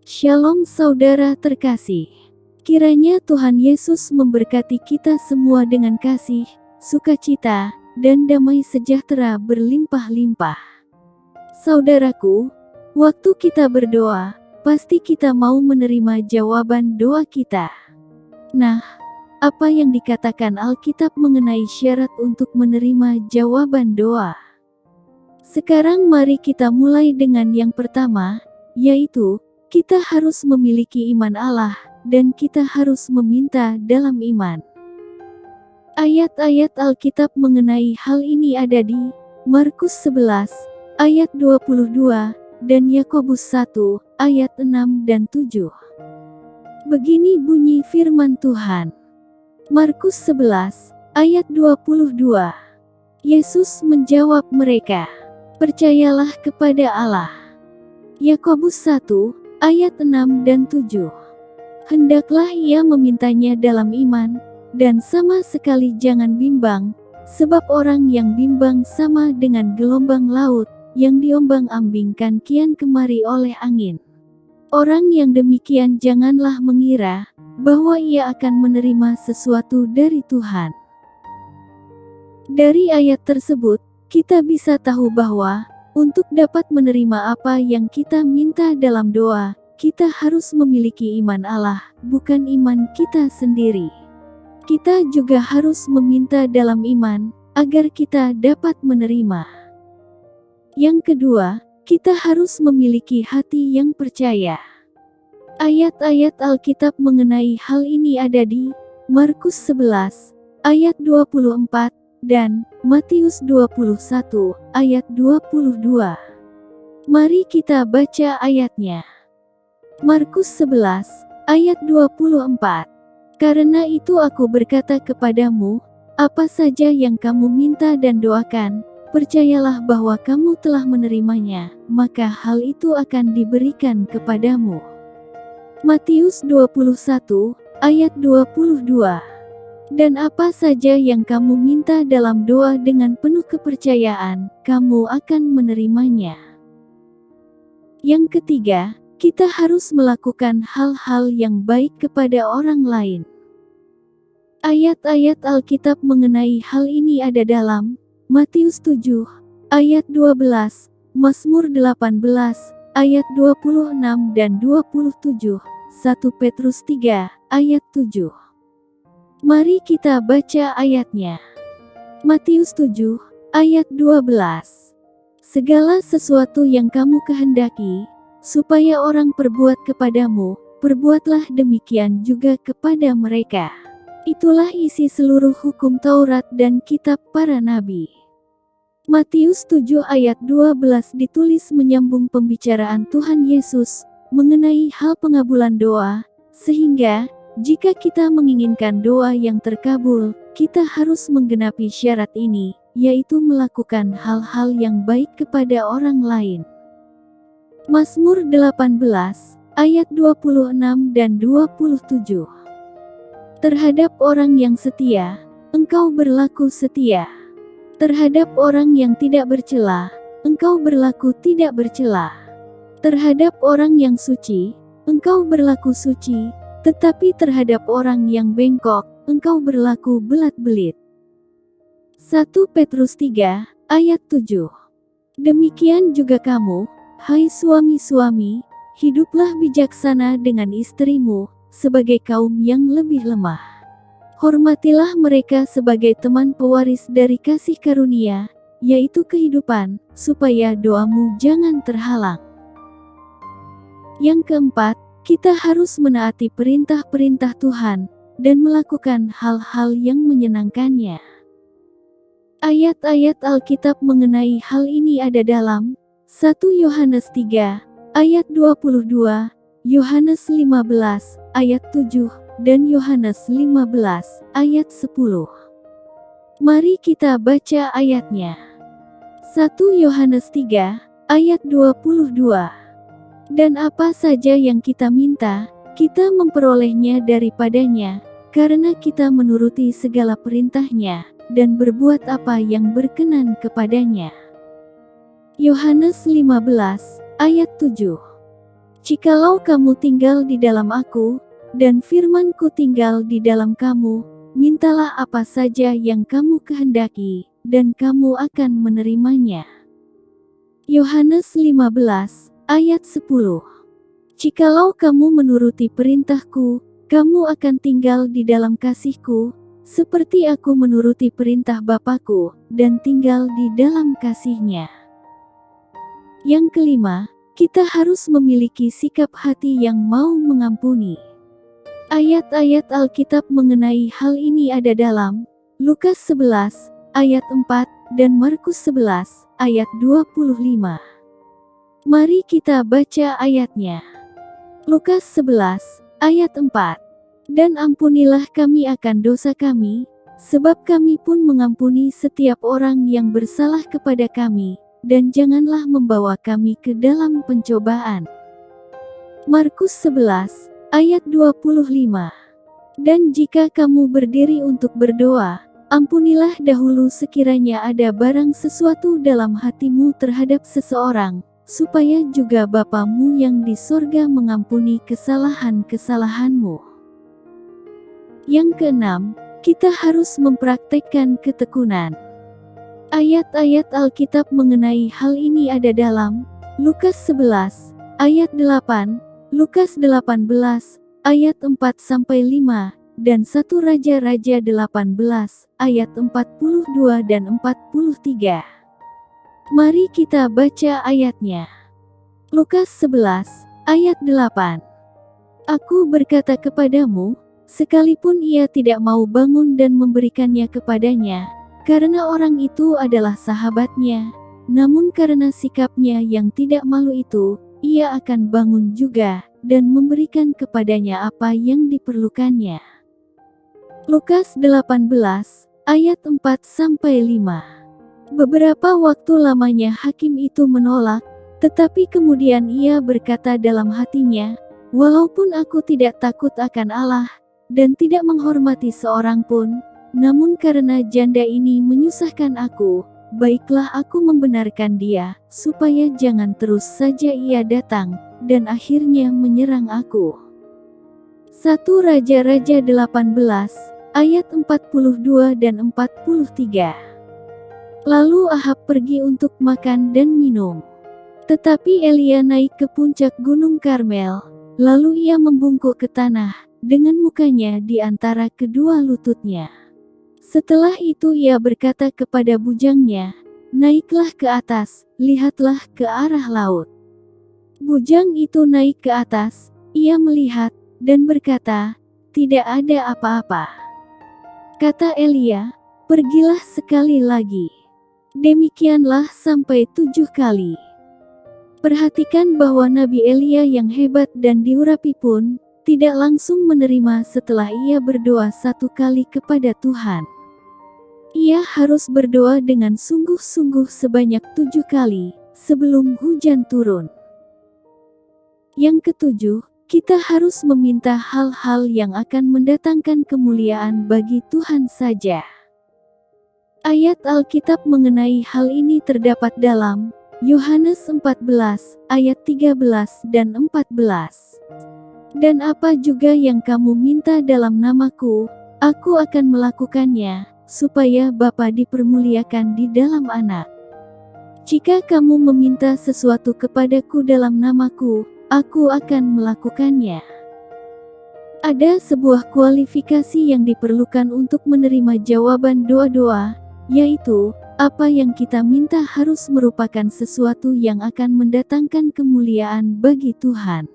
Shalom saudara terkasih. Kiranya Tuhan Yesus memberkati kita semua dengan kasih, sukacita, dan damai sejahtera berlimpah-limpah. Saudaraku, waktu kita berdoa, pasti kita mau menerima jawaban doa kita. Nah, apa yang dikatakan Alkitab mengenai syarat untuk menerima jawaban doa? Sekarang mari kita mulai dengan yang pertama, yaitu kita harus memiliki iman Allah, dan kita harus meminta dalam iman. Ayat-ayat Alkitab mengenai hal ini ada di Markus 11, ayat 22, dan Yakobus 1, ayat 6 dan 7. Begini bunyi firman Tuhan. Markus 11, ayat 22. Yesus menjawab mereka, "Percayalah kepada Allah." Yakobus 1, ayat 6 dan 7. Hendaklah ia memintanya dalam iman, dan sama sekali jangan bimbang, sebab orang yang bimbang sama dengan gelombang laut, yang diombang-ambingkan kian kemari oleh angin. Orang yang demikian janganlah mengira, bahwa ia akan menerima sesuatu dari Tuhan. Dari ayat tersebut, kita bisa tahu bahwa, untuk dapat menerima apa yang kita minta dalam doa, kita harus memiliki iman Allah, bukan iman kita sendiri. Kita juga harus meminta dalam iman, agar kita dapat menerima. Yang kedua, kita harus memiliki hati yang percaya. Ayat-ayat Alkitab mengenai hal ini ada di Markus 11, ayat 24, dan Matius 21, ayat 22. Mari kita baca ayatnya. Markus 11, ayat 24. Karena itu aku berkata kepadamu, apa saja yang kamu minta dan doakan, percayalah bahwa kamu telah menerimanya, maka hal itu akan diberikan kepadamu. Matius 21, ayat 22. Dan apa saja yang kamu minta dalam doa dengan penuh kepercayaan, kamu akan menerimanya. Yang ketiga, kita harus melakukan hal-hal yang baik kepada orang lain. Ayat-ayat Alkitab mengenai hal ini ada dalam Matius 7, ayat 12, Mazmur 18, ayat 26 dan 27, 1 Petrus 3, ayat 7. Mari kita baca ayatnya. Matius 7, ayat 12. Segala sesuatu yang kamu kehendaki, supaya orang perbuat kepadamu, perbuatlah demikian juga kepada mereka. Itulah isi seluruh hukum Taurat dan kitab para nabi. Matius 7 ayat 12 ditulis menyambung pembicaraan Tuhan Yesus mengenai hal pengabulan doa, sehingga jika kita menginginkan doa yang terkabul, kita harus menggenapi syarat ini, yaitu melakukan hal-hal yang baik kepada orang lain. Mazmur 18, ayat 26 dan 27. Terhadap orang yang setia, engkau berlaku setia. Terhadap orang yang tidak bercela, engkau berlaku tidak bercela. Terhadap orang yang suci, engkau berlaku suci. Tetapi terhadap orang yang bengkok, engkau berlaku belat-belit. 1 Petrus 3, ayat 7. Demikian juga kamu, hai suami-suami, hiduplah bijaksana dengan istrimu, sebagai kaum yang lebih lemah. Hormatilah mereka sebagai teman pewaris dari kasih karunia, yaitu kehidupan, supaya doamu jangan terhalang. Yang keempat, kita harus menaati perintah-perintah Tuhan, dan melakukan hal-hal yang menyenangkannya. Ayat-ayat Alkitab mengenai hal ini ada dalam 1 Yohanes 3, ayat 22, Yohanes 15, ayat 7, dan Yohanes 15, ayat 10. Mari kita baca ayatnya. 1 Yohanes 3, ayat 22. Dan apa saja yang kita minta, kita memperolehnya daripadanya, karena kita menuruti segala perintahnya, dan berbuat apa yang berkenan kepadanya. Yohanes 15, ayat 7. Jikalau kamu tinggal di dalam aku, dan firman-Ku tinggal di dalam kamu, mintalah apa saja yang kamu kehendaki, dan kamu akan menerimanya. Yohanes 15, ayat 10. Jikalau kamu menuruti perintah-Ku, kamu akan tinggal di dalam kasih-Ku, seperti aku menuruti perintah Bapa-Ku, dan tinggal di dalam kasih-Nya. Yang kelima, kita harus memiliki sikap hati yang mau mengampuni. Ayat-ayat Alkitab mengenai hal ini ada dalam Lukas 11, ayat 4, dan Markus 11, ayat 25. Mari kita baca ayatnya. Lukas 11, ayat 4. Dan ampunilah kami akan dosa kami, sebab kami pun mengampuni setiap orang yang bersalah kepada kami, dan janganlah membawa kami ke dalam pencobaan. Markus 11, ayat 25. Dan jika kamu berdiri untuk berdoa, ampunilah dahulu sekiranya ada barang sesuatu dalam hatimu terhadap seseorang, supaya juga Bapamu yang di sorga mengampuni kesalahan-kesalahanmu. Yang keenam, kita harus mempraktekkan ketekunan. Ayat-ayat Alkitab mengenai hal ini ada dalam Lukas 11, ayat 8, Lukas 18, ayat 4-5, dan 1 Raja-Raja 18, ayat 42 dan 43. Mari kita baca ayatnya. Lukas 11, ayat 8. Aku berkata kepadamu, sekalipun ia tidak mau bangun dan memberikannya kepadanya, karena orang itu adalah sahabatnya, namun karena sikapnya yang tidak malu itu, ia akan bangun juga, dan memberikan kepadanya apa yang diperlukannya. Lukas 18, ayat 4-5. Beberapa waktu lamanya hakim itu menolak, tetapi kemudian ia berkata dalam hatinya, walaupun aku tidak takut akan Allah, dan tidak menghormati seorang pun, namun karena janda ini menyusahkan aku, baiklah aku membenarkan dia, supaya jangan terus saja ia datang, dan akhirnya menyerang aku. 1 Raja-Raja 18, ayat 42 dan 43. Lalu Ahab pergi untuk makan dan minum. Tetapi Elia naik ke puncak Gunung Karmel, lalu ia membungkuk ke tanah, dengan mukanya di antara kedua lututnya. Setelah itu ia berkata kepada bujangnya, naiklah ke atas, lihatlah ke arah laut. Bujang itu naik ke atas, ia melihat, dan berkata, tidak ada apa-apa. Kata Elia, pergilah sekali lagi. Demikianlah sampai 7 kali. Perhatikan bahwa Nabi Elia yang hebat dan diurapi pun, tidak langsung menerima setelah ia berdoa 1 kali kepada Tuhan. Ia harus berdoa dengan sungguh-sungguh sebanyak 7 kali, sebelum hujan turun. Yang ketujuh, kita harus meminta hal-hal yang akan mendatangkan kemuliaan bagi Tuhan saja. Ayat Alkitab mengenai hal ini terdapat dalam Yohanes 14, ayat 13 dan 14. Dan apa juga yang kamu minta dalam namaku, aku akan melakukannya, supaya Bapa dipermuliakan di dalam Anak. Jika kamu meminta sesuatu kepadaku dalam namaku, aku akan melakukannya. Ada sebuah kualifikasi yang diperlukan untuk menerima jawaban doa-doa, yaitu, apa yang kita minta harus merupakan sesuatu yang akan mendatangkan kemuliaan bagi Tuhan.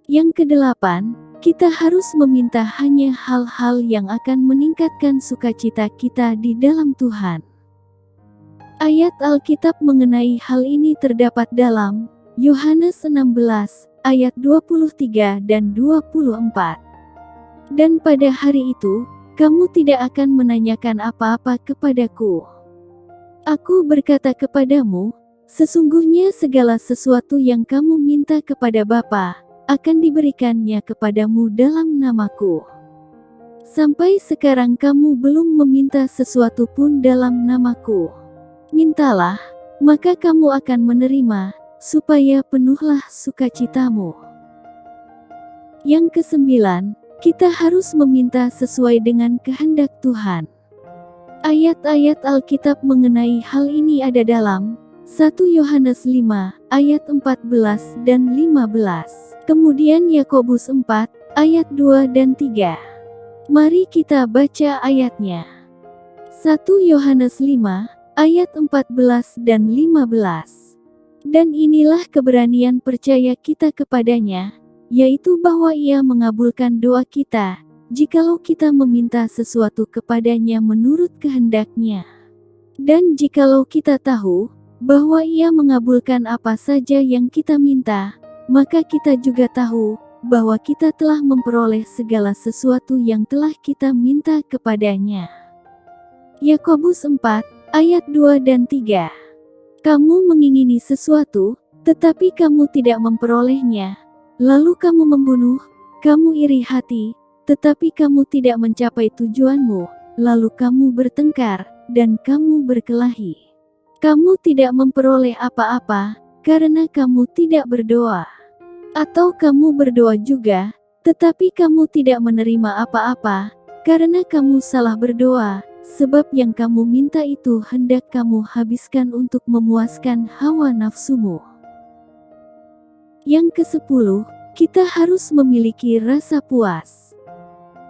Yang kedelapan, kita harus meminta hanya hal-hal yang akan meningkatkan sukacita kita di dalam Tuhan. Ayat Alkitab mengenai hal ini terdapat dalam Yohanes 16, ayat 23 dan 24. Dan pada hari itu, kamu tidak akan menanyakan apa-apa kepadaku. Aku berkata kepadamu, sesungguhnya segala sesuatu yang kamu minta kepada Bapa, akan diberikannya kepadamu dalam namaku. Sampai sekarang kamu belum meminta sesuatu pun dalam namaku. Mintalah, maka kamu akan menerima, supaya penuhlah sukacitamu. Yang kesembilan, kita harus meminta sesuai dengan kehendak Tuhan. Ayat-ayat Alkitab mengenai hal ini ada dalam 1 Yohanes 5 ayat 14 dan 15. Kemudian Yakobus 4 ayat 2 dan 3. Mari kita baca ayatnya. 1 Yohanes 5 ayat 14 dan 15. Dan inilah keberanian percaya kita kepadanya, yaitu bahwa Ia mengabulkan doa kita, jikalau kita meminta sesuatu kepadanya menurut kehendak-Nya. Dan jikalau kita tahu bahwa Ia mengabulkan apa saja yang kita minta, maka kita juga tahu bahwa kita telah memperoleh segala sesuatu yang telah kita minta kepadanya. Yakobus 4 ayat 2 dan 3. Kamu mengingini sesuatu, tetapi kamu tidak memperolehnya. Lalu kamu membunuh, kamu iri hati, tetapi kamu tidak mencapai tujuanmu. Lalu kamu bertengkar, dan kamu berkelahi. Kamu tidak memperoleh apa-apa, karena kamu tidak berdoa. Atau kamu berdoa juga, tetapi kamu tidak menerima apa-apa, karena kamu salah berdoa, sebab yang kamu minta itu hendak kamu habiskan untuk memuaskan hawa nafsumu. Yang ke-10, kita harus memiliki rasa puas.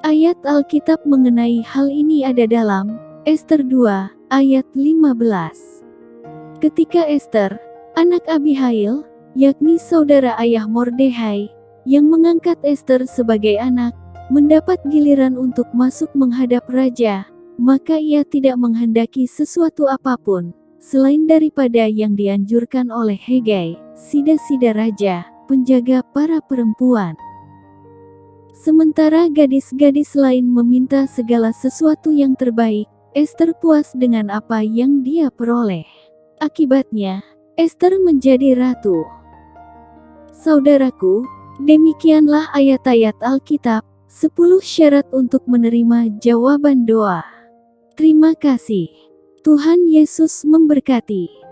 Ayat Alkitab mengenai hal ini ada dalam Ester 2 ayat 15. Ketika Ester, anak Abihail, yakni saudara ayah Mordehai, yang mengangkat Ester sebagai anak, mendapat giliran untuk masuk menghadap raja, maka ia tidak menghendaki sesuatu apapun, selain daripada yang dianjurkan oleh Hegai, sida-sida raja, penjaga para perempuan. Sementara gadis-gadis lain meminta segala sesuatu yang terbaik, Ester puas dengan apa yang dia peroleh. Akibatnya, Ester menjadi ratu. Saudaraku, demikianlah ayat-ayat Alkitab, 10 syarat untuk menerima jawaban doa. Terima kasih. Tuhan Yesus memberkati.